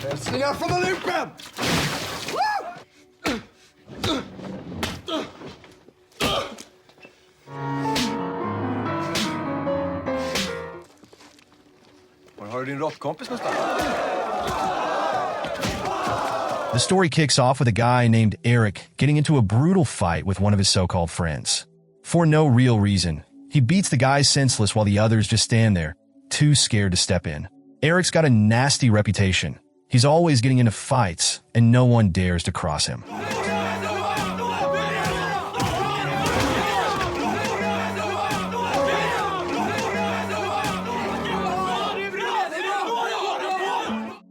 Hälsningar från Olympen! Var har du din rockkompis någonstans? The story kicks off with a guy named Eric getting into a brutal fight with one of his so-called friends. For no real reason, he beats the guy senseless while the others just stand there, too scared to step in. Eric's got a nasty reputation. He's always getting into fights, and no one dares to cross him.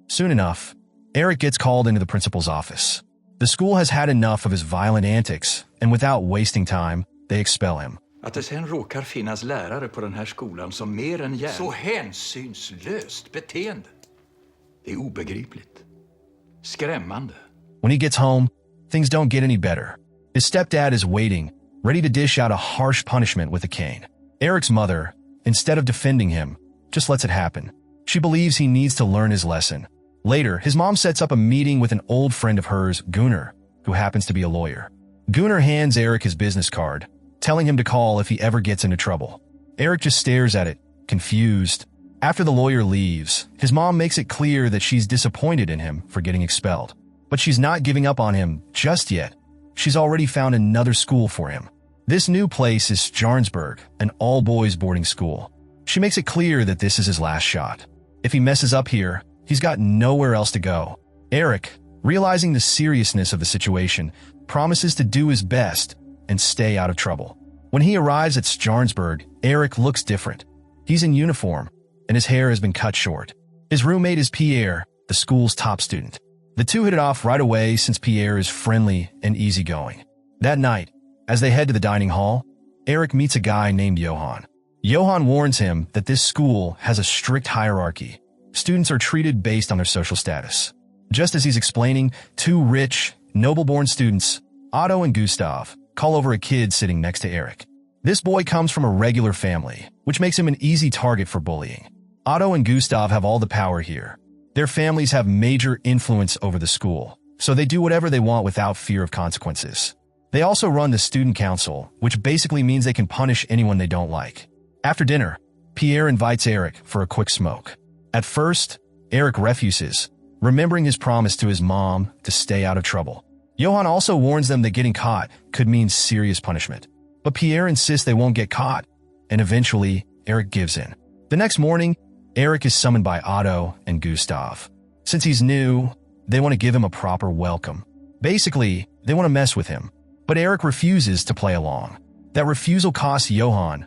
Soon enough, Eric gets called into the principal's office. The school has had enough of his violent antics, and without wasting time, they expel him. Att det sen råkar finnas lärare på den här skolan som mer än gärna... Så hänsynslöst beteende. Det är obegripligt. Skrämmande. When he gets home, things don't get any better. His stepdad is waiting, ready to dish out a harsh punishment with a cane. Eric's mother, instead of defending him, just lets it happen. She believes he needs to learn his lesson. Later, his mom sets up a meeting with an old friend of hers, Gunnar, who happens to be a lawyer. Gunnar hands Eric his business card, telling him to call if he ever gets into trouble. Eric just stares at it, confused. After the lawyer leaves, his mom makes it clear that she's disappointed in him for getting expelled. But she's not giving up on him just yet. She's already found another school for him. This new place is Jarnsberg, an all-boys boarding school. She makes it clear that this is his last shot. If he messes up here, he's got nowhere else to go. Eric, realizing the seriousness of the situation, promises to do his best and stay out of trouble. When he arrives at Jarnsberg, Eric looks different. He's in uniform, and his hair has been cut short. His roommate is Pierre, the school's top student. The two hit it off right away since Pierre is friendly and easygoing. That night, as they head to the dining hall, Eric meets a guy named Johan. Johan warns him that this school has a strict hierarchy. Students are treated based on their social status. Just as he's explaining, two rich, noble-born students, Otto and Gustav, call over a kid sitting next to Eric. This boy comes from a regular family, which makes him an easy target for bullying. Otto and Gustav have all the power here. Their families have major influence over the school, so they do whatever they want without fear of consequences. They also run the student council, which basically means they can punish anyone they don't like. After dinner, Pierre invites Eric for a quick smoke. At first, Eric refuses, remembering his promise to his mom to stay out of trouble. Johan also warns them that getting caught could mean serious punishment. But Pierre insists they won't get caught, and eventually, Eric gives in. The next morning, Eric is summoned by Otto and Gustav. Since he's new, they want to give him a proper welcome. Basically, they want to mess with him, but Eric refuses to play along. That refusal costs Johan.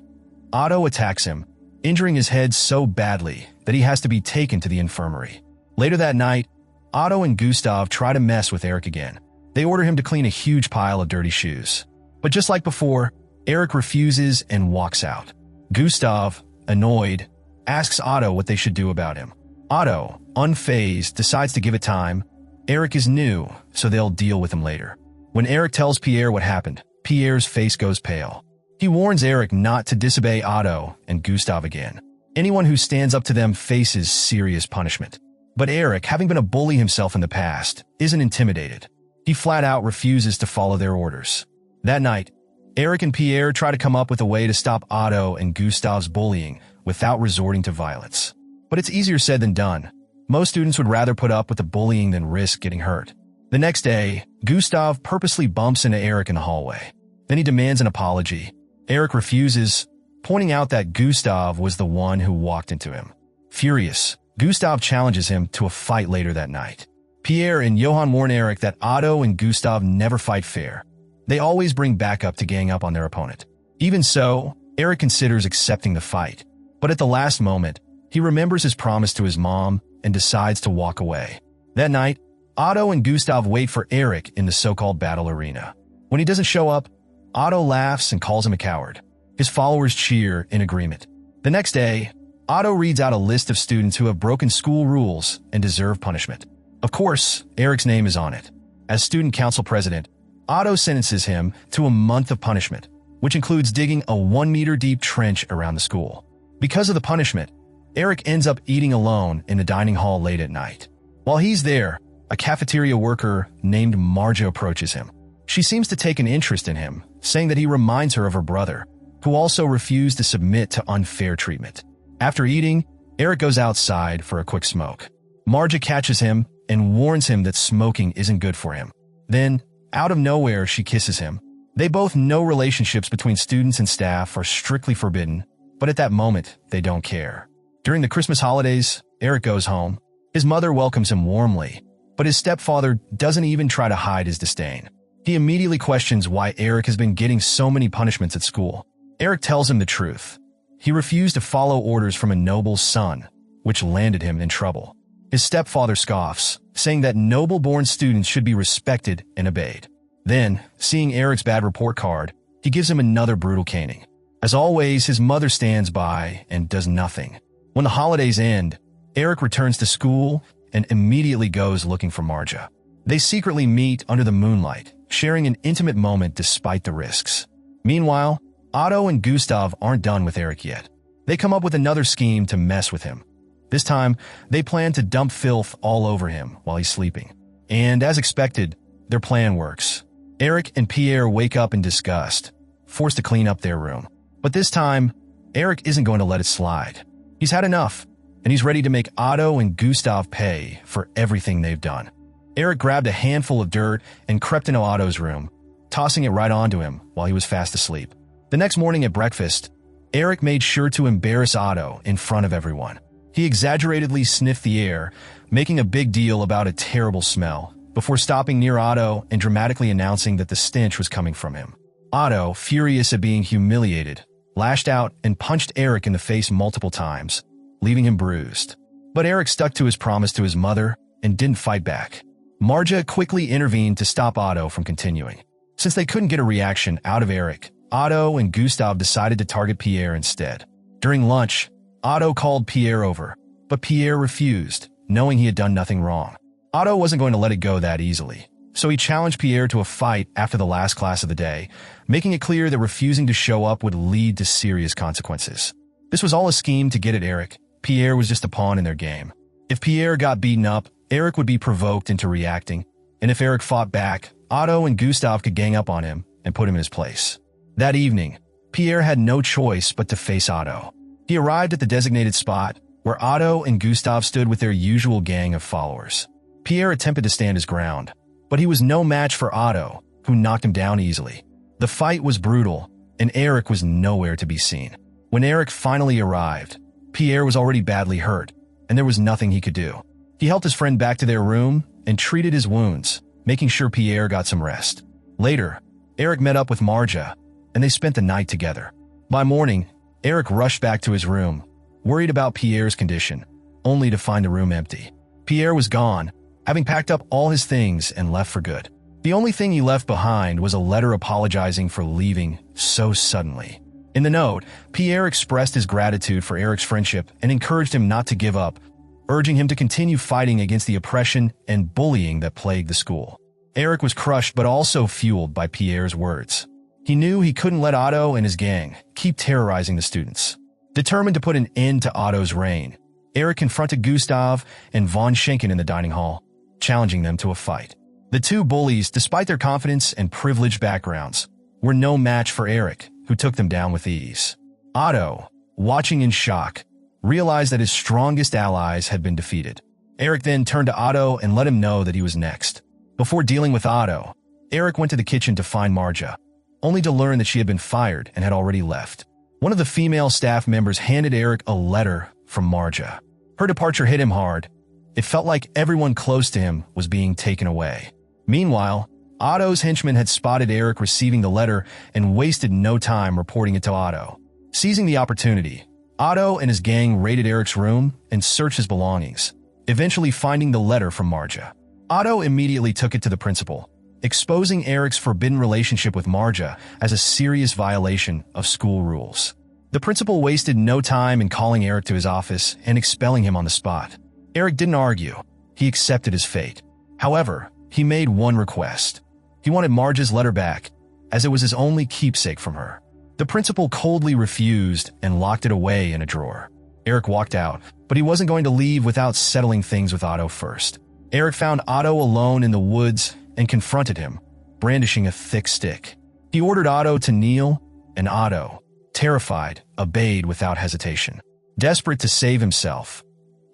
Otto attacks him, injuring his head so badly that he has to be taken to the infirmary. Later that night, Otto and Gustav try to mess with Eric again. They order him to clean a huge pile of dirty shoes. But just like before, Eric refuses and walks out. Gustav, annoyed, asks Otto what they should do about him. Otto, unfazed, decides to give it time. Eric is new, so they'll deal with him later. When Eric tells Pierre what happened, Pierre's face goes pale. He warns Eric not to disobey Otto and Gustav again. Anyone who stands up to them faces serious punishment. But Eric, having been a bully himself in the past, isn't intimidated. He flat out refuses to follow their orders. That night, Eric and Pierre try to come up with a way to stop Otto and Gustav's bullying without resorting to violence. But it's easier said than done. Most students would rather put up with the bullying than risk getting hurt. The next day, Gustav purposely bumps into Eric in the hallway. Then he demands an apology. Eric refuses, pointing out that Gustav was the one who walked into him. Furious, Gustav challenges him to a fight later that night. Pierre and Johan warn Eric that Otto and Gustav never fight fair. They always bring backup to gang up on their opponent. Even so, Eric considers accepting the fight. But at the last moment, he remembers his promise to his mom and decides to walk away. That night, Otto and Gustav wait for Eric in the so-called battle arena. When he doesn't show up, Otto laughs and calls him a coward. His followers cheer in agreement. The next day, Otto reads out a list of students who have broken school rules and deserve punishment. Of course, Eric's name is on it. As student council president, Otto sentences him to a month of punishment, which includes digging a 1-meter-deep trench around the school. Because of the punishment, Eric ends up eating alone in the dining hall late at night. While he's there, a cafeteria worker named Marja approaches him. She seems to take an interest in him, saying that he reminds her of her brother, who also refused to submit to unfair treatment. After eating, Eric goes outside for a quick smoke. Marja catches him and warns him that smoking isn't good for him. Then, out of nowhere, she kisses him. They both know relationships between students and staff are strictly forbidden, but at that moment, they don't care. During the Christmas holidays, Eric goes home. His mother welcomes him warmly, but his stepfather doesn't even try to hide his disdain. He immediately questions why Eric has been getting so many punishments at school. Eric tells him the truth. He refused to follow orders from a noble's son, which landed him in trouble. His stepfather scoffs, saying that noble-born students should be respected and obeyed. Then, seeing Eric's bad report card, he gives him another brutal caning. As always, his mother stands by and does nothing. When the holidays end, Eric returns to school and immediately goes looking for Marja. They secretly meet under the moonlight, sharing an intimate moment despite the risks. Meanwhile, Otto and Gustav aren't done with Eric yet. They come up with another scheme to mess with him. This time, they plan to dump filth all over him while he's sleeping. And as expected, their plan works. Eric and Pierre wake up in disgust, forced to clean up their room. But this time, Eric isn't going to let it slide. He's had enough, and he's ready to make Otto and Gustav pay for everything they've done. Eric grabbed a handful of dirt and crept into Otto's room, tossing it right onto him while he was fast asleep. The next morning at breakfast, Eric made sure to embarrass Otto in front of everyone. He exaggeratedly sniffed the air, making a big deal about a terrible smell, before stopping near Otto and dramatically announcing that the stench was coming from him. Otto, furious at being humiliated, lashed out and punched Eric in the face multiple times, leaving him bruised. But Eric stuck to his promise to his mother and didn't fight back. Marja quickly intervened to stop Otto from continuing. Since they couldn't get a reaction out of Eric, Otto and Gustav decided to target Pierre instead. During lunch, Otto called Pierre over, but Pierre refused, knowing he had done nothing wrong. Otto wasn't going to let it go that easily, so he challenged Pierre to a fight after the last class of the day, making it clear that refusing to show up would lead to serious consequences. This was all a scheme to get at Eric. Pierre was just a pawn in their game. If Pierre got beaten up, Eric would be provoked into reacting, and if Eric fought back, Otto and Gustav could gang up on him and put him in his place. That evening, Pierre had no choice but to face Otto. He arrived at the designated spot, where Otto and Gustav stood with their usual gang of followers. Pierre attempted to stand his ground, but he was no match for Otto, who knocked him down easily. The fight was brutal, and Eric was nowhere to be seen. When Eric finally arrived, Pierre was already badly hurt, and there was nothing he could do. He helped his friend back to their room and treated his wounds, making sure Pierre got some rest. Later, Eric met up with Marja, and they spent the night together. By morning, Eric rushed back to his room, worried about Pierre's condition, only to find the room empty. Pierre was gone, having packed up all his things and left for good. The only thing he left behind was a letter apologizing for leaving so suddenly. In the note, Pierre expressed his gratitude for Eric's friendship and encouraged him not to give up, urging him to continue fighting against the oppression and bullying that plagued the school. Eric was crushed but also fueled by Pierre's words. He knew he couldn't let Otto and his gang keep terrorizing the students. Determined to put an end to Otto's reign, Eric confronted Gustav and von Schenken in the dining hall, challenging them to a fight. The two bullies, despite their confidence and privileged backgrounds, were no match for Eric, who took them down with ease. Otto, watching in shock, realized that his strongest allies had been defeated. Eric then turned to Otto and let him know that he was next. Before dealing with Otto, Eric went to the kitchen to find Marja, only to learn that she had been fired and had already left. One of the female staff members handed Eric a letter from Marja. Her departure hit him hard. It felt like everyone close to him was being taken away. Meanwhile, Otto's henchmen had spotted Eric receiving the letter and wasted no time reporting it to Otto. Seizing the opportunity, Otto and his gang raided Eric's room and searched his belongings, eventually finding the letter from Marja. Otto immediately took it to the principal, exposing Eric's forbidden relationship with Marja as a serious violation of school rules. The principal wasted no time in calling Eric to his office and expelling him on the spot. Eric didn't argue. He accepted his fate. However, he made one request. He wanted Marja's letter back, as it was his only keepsake from her. The principal coldly refused and locked it away in a drawer. Eric walked out, but he wasn't going to leave without settling things with Otto first. Eric found Otto alone in the woods and confronted him, brandishing a thick stick. He ordered Otto to kneel, and Otto, terrified, obeyed without hesitation. Desperate to save himself,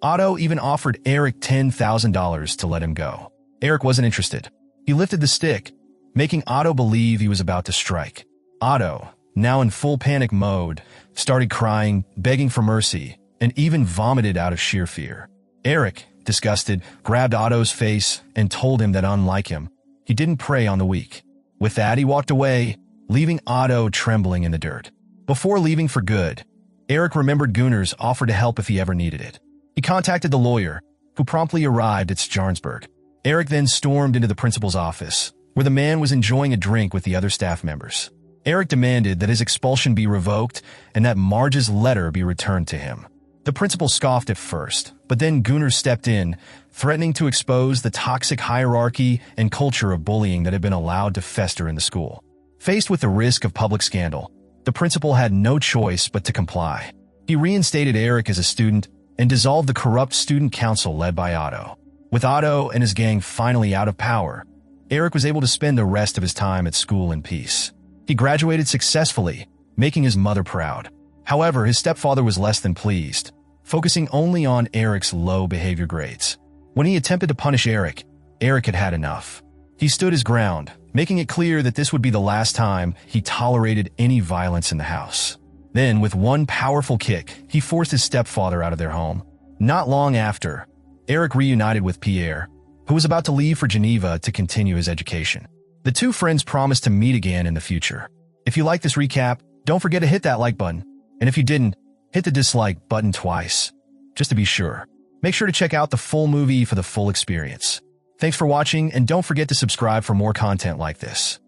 Otto even offered Eric $10,000 to let him go. Eric wasn't interested. He lifted the stick, making Otto believe he was about to strike. Otto, now in full panic mode, started crying, begging for mercy, and even vomited out of sheer fear. Eric, disgusted, grabbed Otto's face and told him that unlike him, he didn't prey on the weak. With that, he walked away, leaving Otto trembling in the dirt. Before leaving for good, Eric remembered Gunnar's offer to help if he ever needed it. He contacted the lawyer, who promptly arrived at Stjarnsberg. Eric then stormed into the principal's office, where the man was enjoying a drink with the other staff members. Eric demanded that his expulsion be revoked and that Marge's letter be returned to him. The principal scoffed at first, but then Gunnar stepped in, threatening to expose the toxic hierarchy and culture of bullying that had been allowed to fester in the school. Faced with the risk of public scandal, the principal had no choice but to comply. He reinstated Eric as a student and dissolved the corrupt student council led by Otto. With Otto and his gang finally out of power, Eric was able to spend the rest of his time at school in peace. He graduated successfully, making his mother proud. However, his stepfather was less than pleased, focusing only on Eric's low behavior grades. When he attempted to punish Eric, Eric had had enough. He stood his ground, making it clear that this would be the last time he tolerated any violence in the house. Then, with one powerful kick, he forced his stepfather out of their home. Not long after, Eric reunited with Pierre, who was about to leave for Geneva to continue his education. The two friends promised to meet again in the future. If you like this recap, don't forget to hit that like button. And if you didn't, hit the dislike button twice, just to be sure. Make sure to check out the full movie for the full experience. Thanks for watching, and don't forget to subscribe for more content like this.